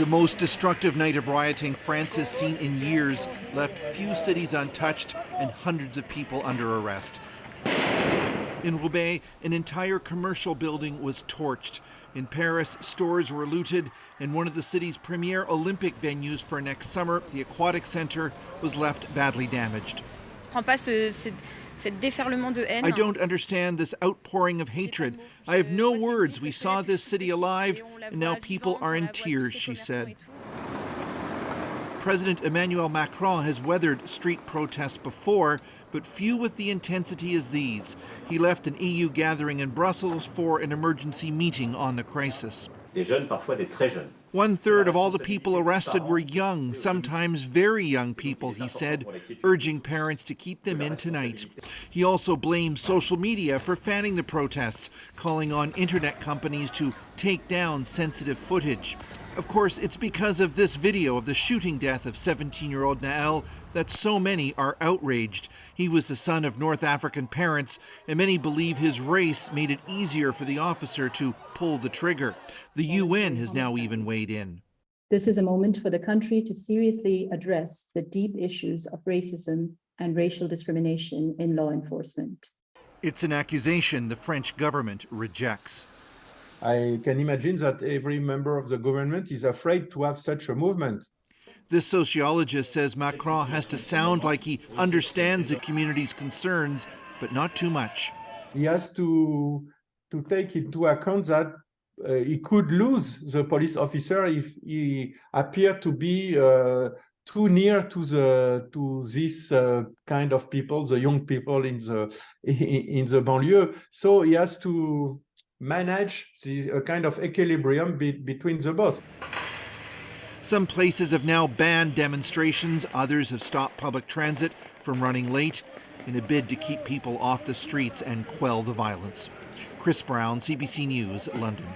The most destructive night of rioting France has seen in years left few cities untouched and hundreds of people under arrest. In Roubaix, an entire commercial building was torched. In Paris, stores were looted, and one of the city's premier Olympic venues for next summer, the Aquatic Center, was left badly damaged. I don't understand this outpouring of hatred. I have no words. We saw this city alive, and now people are in tears, she said. President Emmanuel Macron has weathered street protests before, but few with the intensity as these. He left an EU gathering in Brussels for an emergency meeting on the crisis. Des jeunes, parfois des très jeunes. 1/3 of all the people arrested were young, sometimes very young people, he said, urging parents to keep them in tonight. He also blamed social media for fanning the protests, calling on internet companies to take down sensitive footage. Of course, it's because of this video of the shooting death of 17-year-old Nael that so many are outraged. He was the son of North African parents, and many believe his race made it easier for the officer to pull the trigger. The UN has now even weighed in. This is a moment for the country to seriously address the deep issues of racism and racial discrimination in law enforcement. It's an accusation the French government rejects. I can imagine that every member of the government is afraid to have such a movement. This sociologist says Macron has to sound like he understands the community's concerns, but not too much. He has to take into account that he could lose the police officer if he appeared to be too near to this kind of people, the young people in the banlieue. So he has to manage a kind of equilibrium between the both. Some places have now banned demonstrations. Others have stopped public transit from running late in a bid to keep people off the streets and quell the violence. Chris Brown, CBC News, London.